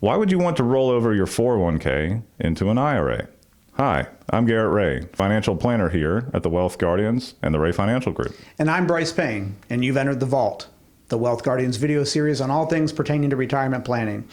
Why would you want to roll over your 401k into an IRA? Hi, I'm Garrett Ray, financial planner here at the Wealth Guardians and the Ray Financial Group. And I'm Brice Payne, and you've entered The Vault, the Wealth Guardians video series on all things pertaining to retirement planning.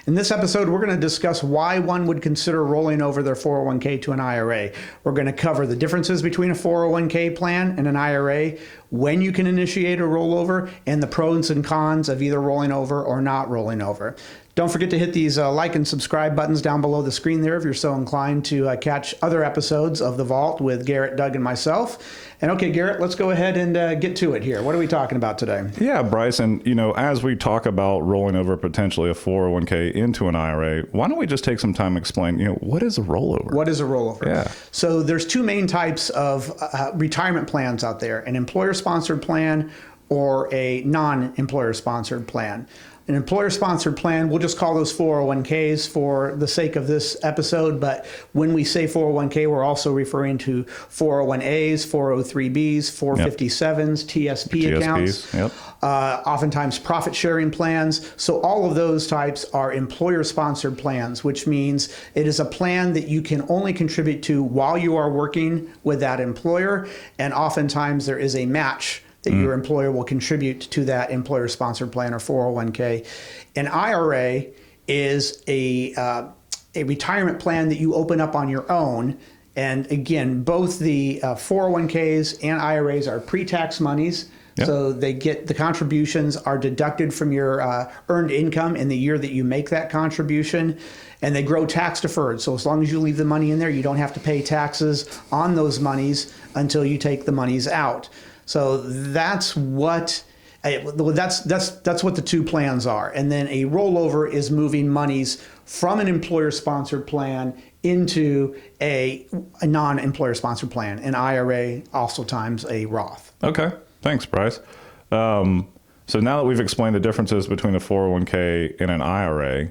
In this episode, we're going to discuss why one would consider rolling over their 401k to an IRA. We're going to cover the differences between a 401k plan and an IRA, when you can initiate a rollover, and the pros and cons of either rolling over or not rolling over. Don't forget to hit these like and subscribe buttons down below the screen there if you're so inclined to catch other episodes of The Vault with Garrett, Doug, and myself. And okay, Garrett, let's go ahead and get to it here. What are we talking about today? Yeah, Brice, and as we talk about rolling over potentially a 401k into an IRA, why don't we just take some time to explain, what is a rollover? What is a rollover? Yeah. So there's two main types of retirement plans out there, an employer-sponsored plan or a non-employer-sponsored plan. An employer-sponsored plan, we'll just call those 401ks for the sake of this episode, but when we say 401k, we're also referring to 401as, 403bs, 457s, TSP accounts, oftentimes profit-sharing plans. So all of those types are employer-sponsored plans, which means it is a plan that you can only contribute to while you are working with that employer, and oftentimes there is a match that your employer will contribute to that employer-sponsored plan or 401k. An IRA is a retirement plan that you open up on your own. And again, both the 401ks and IRAs are pre-tax monies. Yep. So they get the contributions are deducted from your earned income in the year that you make that contribution, and they grow tax deferred. So as long as you leave the money in there, you don't have to pay taxes on those monies until you take the monies out. So that's what the two plans are. And then a rollover is moving monies from an employer-sponsored plan into a non-employer-sponsored plan, an IRA, also times a Roth. Okay, thanks, Brice. So now that we've explained the differences between a 401k and an IRA,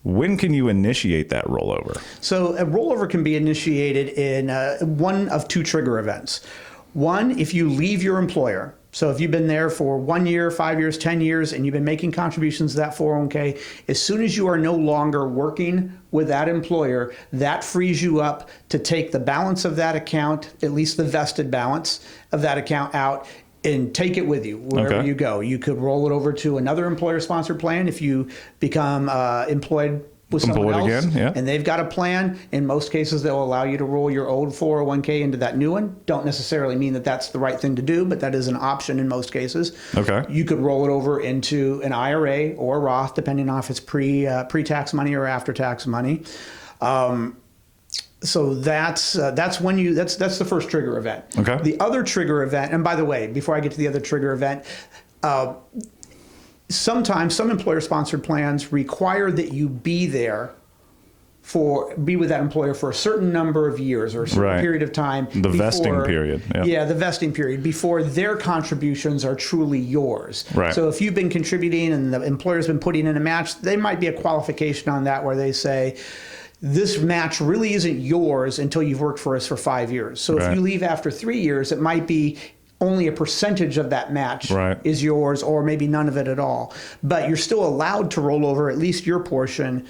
when can you initiate that rollover? So a rollover can be initiated in one of two trigger events. One, if you leave your employer. So if you've been there for 1 year, 5 years, 10 years, and you've been making contributions to that 401k, as soon as you are no longer working with that employer, that frees you up to take the balance of that account, at least the vested balance of that account out, and take it with you wherever you go. You could roll it over to another employer-sponsored plan if you become employed with someone else, and they've got a plan. In most cases, they'll allow you to roll your old 401k into that new one. Don't necessarily mean that that's the right thing to do, but that is an option in most cases. Okay. You could roll it over into an IRA or Roth, depending on if it's pre-tax money or after-tax money. So that's when that's the first trigger event. Okay. The other trigger event, and by the way, before I get to the other trigger event, sometimes some employer-sponsored plans require that you be with that employer for a certain number of years or a certain period of time. The vesting period. Yeah, the vesting period before their contributions are truly yours. Right. So if you've been contributing and the employer's been putting in a match, there might be a qualification on that where they say, this match really isn't yours until you've worked for us for 5 years. So if you leave after 3 years, it might be only a percentage of that match is yours, or maybe none of it at all. But you're still allowed to roll over at least your portion.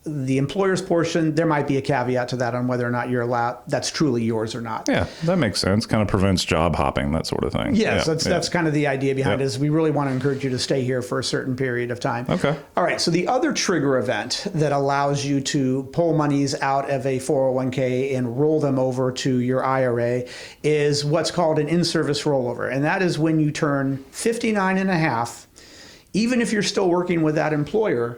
The employer's portion, there might be a caveat to that on whether or not you're allowed, that's truly yours or not. Yeah, that makes sense. Kind of prevents job hopping, that sort of thing. Yes, that's kind of the idea behind it, is we really want to encourage you to stay here for a certain period of time. Okay. All right, so the other trigger event that allows you to pull monies out of a 401k and roll them over to your IRA is what's called an in-service rollover. And that is when you turn 59 and a half, even if you're still working with that employer,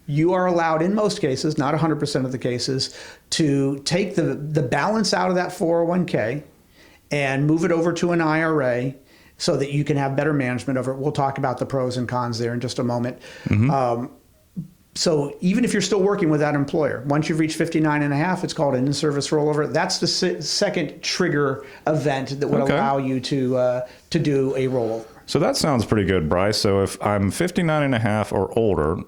you are allowed, in most cases, not 100% of the cases, to take the balance out of that 401k and move it over to an IRA so that you can have better management over it. We'll talk about the pros and cons there in just a moment. So even if you're still working with that employer, once you've reached 59 and a half, it's called an in-service rollover. That's the second trigger event that would allow you to do a rollover. So that sounds pretty good, Brice. So if I'm 59 and a half or older,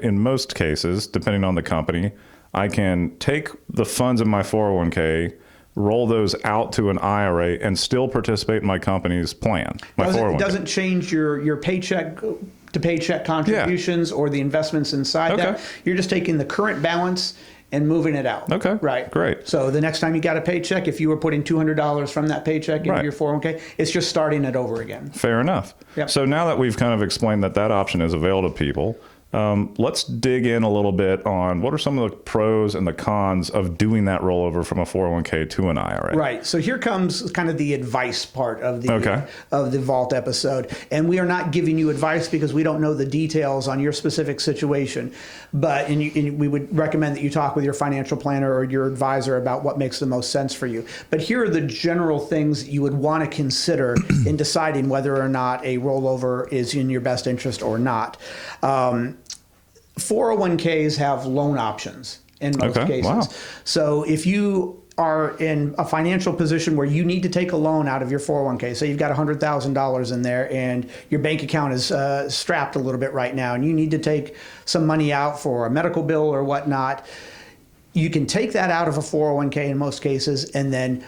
in most cases, depending on the company, I can take the funds in my 401k, roll those out to an IRA, and still participate in my company's plan. It doesn't change your paycheck to paycheck contributions or the investments inside that. You're just taking the current balance and moving it out. Okay. Right. Great. So the next time you got a paycheck, if you were putting $200 from that paycheck into your 401k, it's just starting it over again. Fair enough. Yep. So now that we've kind of explained that option is available to people, let's dig in a little bit on what are some of the pros and the cons of doing that rollover from a 401k to an IRA. Right. So here comes kind of the advice part of the Vault episode. And we are not giving you advice because we don't know the details on your specific situation. But we would recommend that you talk with your financial planner or your advisor about what makes the most sense for you. But here are the general things that you would want to consider in deciding whether or not a rollover is in your best interest or not. 401ks have loan options in most cases. Wow. So if you are in a financial position where you need to take a loan out of your 401k, so you've got $100,000 in there and your bank account is strapped a little bit right now and you need to take some money out for a medical bill or whatnot, you can take that out of a 401k in most cases and then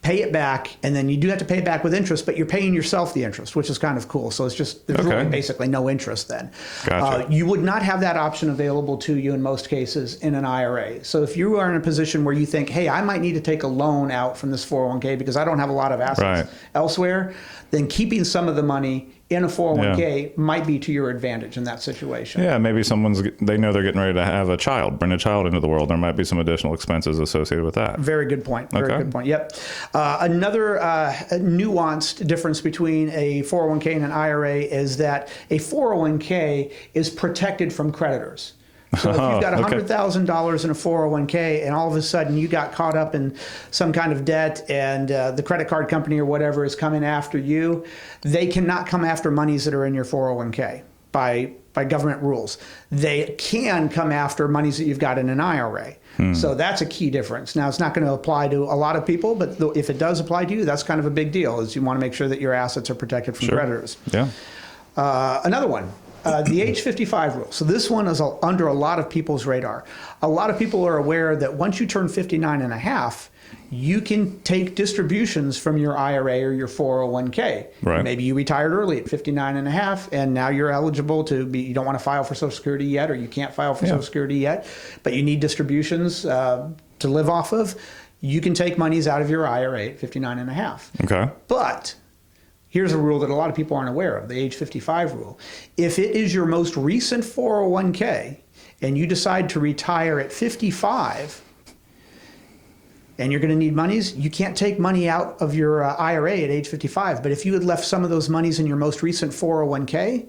pay it back, and then you do have to pay it back with interest, but you're paying yourself the interest, which is kind of cool. So it's just, there's really basically no interest then. Gotcha. You would not have that option available to you in most cases in an IRA. So if you are in a position where you think, hey, I might need to take a loan out from this 401k because I don't have a lot of assets elsewhere, then keeping some of the money in a 401k might be to your advantage in that situation. Yeah, maybe they know they're getting ready to have a child, bring a child into the world. There might be some additional expenses associated with that. Very good point. Very good point. Yep. Another nuanced difference between a 401k and an IRA is that a 401k is protected from creditors. So if you've got $100,000 in a 401k and all of a sudden you got caught up in some kind of debt and the credit card company or whatever is coming after you, they cannot come after monies that are in your 401k by government rules. They can come after monies that you've got in an IRA. So that's a key difference. Now, it's not going to apply to a lot of people, but if it does apply to you, that's kind of a big deal, is you want to make sure that your assets are protected from creditors. Yeah. Another one. The age 55 rule. So this one is under a lot of people's radar. A lot of people are aware that once you turn 59 and a half, you can take distributions from your IRA or your 401k. Right. Maybe you retired early at 59 and a half, and now you're eligible to be, you don't want to file for Social Security yet, or you can't file for Social Security yet, but you need distributions to live off of. You can take monies out of your IRA at 59 and a half. Okay. But here's a rule that a lot of people aren't aware of, the age 55 rule. If it is your most recent 401k and you decide to retire at 55 and you're going to need monies, you can't take money out of your IRA at age 55. But if you had left some of those monies in your most recent 401k,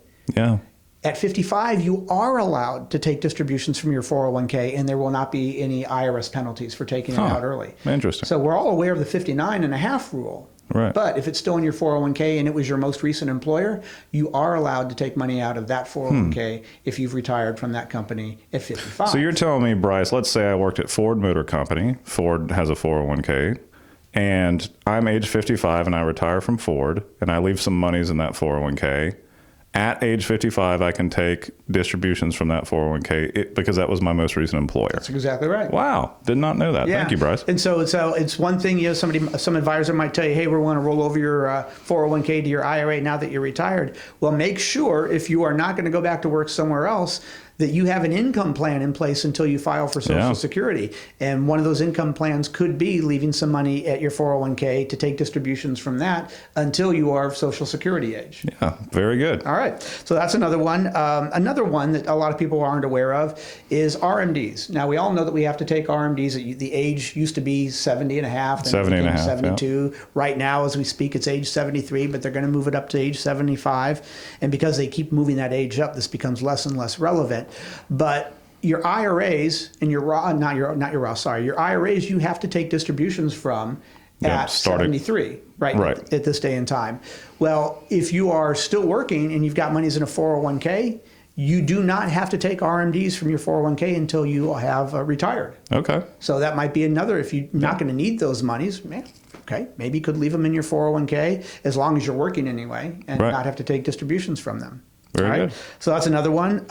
at 55, you are allowed to take distributions from your 401k, and there will not be any IRS penalties for taking it out early. Interesting. So we're all aware of the 59 and a half rule. Right. But if it's still in your 401k and it was your most recent employer, you are allowed to take money out of that 401k if you've retired from that company at 55. So you're telling me, Brice, let's say I worked at Ford Motor Company. Ford has a 401k, and I'm age 55 and I retire from Ford, and I leave some monies in that 401k. At age 55, I can take distributions from that 401k because that was my most recent employer. That's exactly right. Wow. Did not know that. Yeah. Thank you, Brice. And so it's one thing, some advisor might tell you, hey, we want to roll over your 401k to your IRA now that you're retired. Well, make sure if you are not going to go back to work somewhere else, that you have an income plan in place until you file for Social Security. And one of those income plans could be leaving some money at your 401k to take distributions from that until you are of Social Security age. Yeah, very good. All right. So that's another one. Another one that a lot of people aren't aware of is RMDs. Now, we all know that we have to take RMDs. The age used to be 70 and a half. Then 70 and a half, 72. Yeah. Right now, as we speak, it's age 73, but they're going to move it up to age 75. And because they keep moving that age up, this becomes less and less relevant. But your IRAs and your IRAs, you have to take distributions from at 73, right. At this day and time. Well, if you are still working and you've got monies in a 401k, you do not have to take RMDs from your 401k until you have retired. Okay. So that might be another, if you're not going to need those monies, okay, maybe you could leave them in your 401k as long as you're working anyway and not have to take distributions from them. Very good. So that's another one.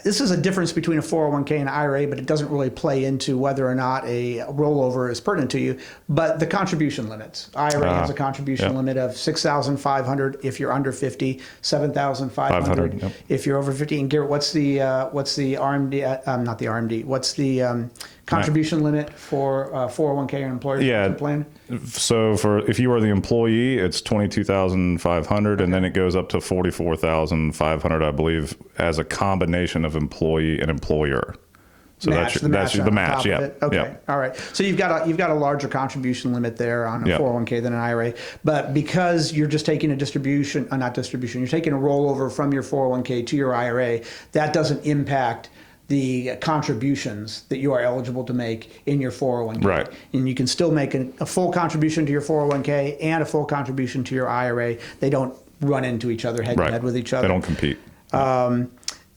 this is a difference between a 401k and an IRA, but it doesn't really play into whether or not a rollover is pertinent to you. But the contribution limits. IRA has a contribution limit of $6,500 if you're under 50, $7,500 if you're over 50. And Garrett, what's the RMD? Not the RMD. What's the contribution limit for 401k or employer plan? So if you are the employee, it's $22,500, and then it goes up to $44,500, I believe, as a combination of employee and employer. So that's the match. Yeah. Okay. Yeah. All right. So you've got a larger contribution limit there on a 401k than an IRA, but because you're just taking a distribution, not distribution, you're taking a rollover from your 401k to your IRA, that doesn't impact the contributions that you are eligible to make in your 401k. Right. And you can still make a full contribution to your 401k and a full contribution to your IRA. They don't run into each other head to head with each other. They don't compete.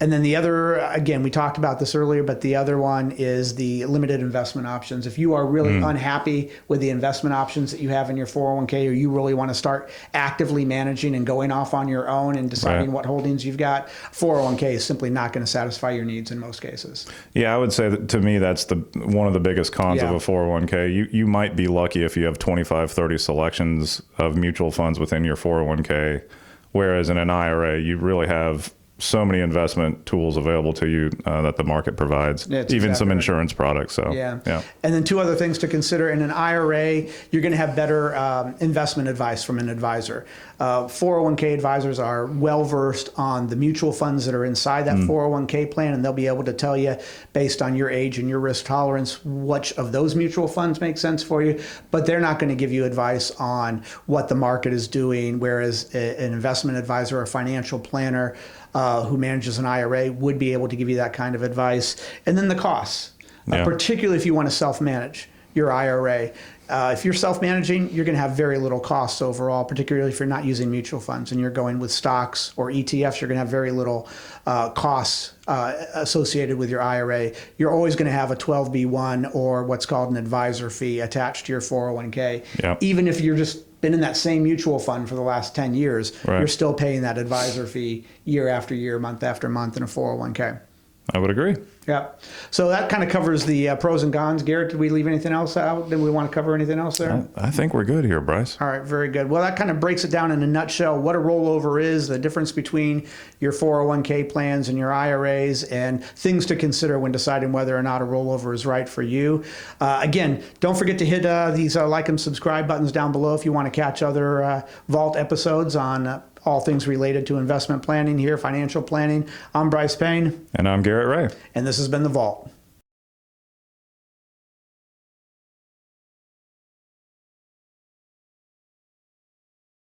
And then the other, again, we talked about this earlier, but the other one is the limited investment options. If you are really unhappy with the investment options that you have in your 401k, or you really want to start actively managing and going off on your own and deciding what holdings you've got, 401k is simply not going to satisfy your needs in most cases. Yeah, I would say that to me, that's one of the biggest cons of a 401k. You might be lucky if you have 25, 30 selections of mutual funds within your 401k, whereas in an IRA, you really have so many investment tools available to you that the market provides, even some insurance products. So yeah. And then two other things to consider. In an IRA, you're going to have better investment advice from an advisor. 401k advisors are well-versed on the mutual funds that are inside that 401k plan, and they'll be able to tell you, based on your age and your risk tolerance, which of those mutual funds make sense for you. But they're not going to give you advice on what the market is doing, whereas an investment advisor or financial planner who manages an IRA would be able to give you that kind of advice. And then the costs, particularly if you want to self-manage your IRA. If you're self-managing, you're going to have very little costs overall, particularly if you're not using mutual funds and you're going with stocks or ETFs. You're going to have very little costs associated with your IRA. You're always going to have a 12B1 or what's called an advisor fee attached to your 401k. Even if you're just been in that same mutual fund for the last 10 years, you're still paying that advisor fee year after year, month after month in a 401k. I would agree. Yeah. So that kind of covers the pros and cons. Garrett, did we leave anything else out? Did we want to cover anything else there? I think we're good here, Brice. All right, very good. Well, that kind of breaks it down in a nutshell, what a rollover is, the difference between your 401k plans and your IRAs, and things to consider when deciding whether or not a rollover is right for you. Again, don't forget to hit these like and subscribe buttons down below if you want to catch other Vault episodes on all things related to investment planning here, financial planning. I'm Brice Payne. And I'm Garrett Ray. And this has been The Vault.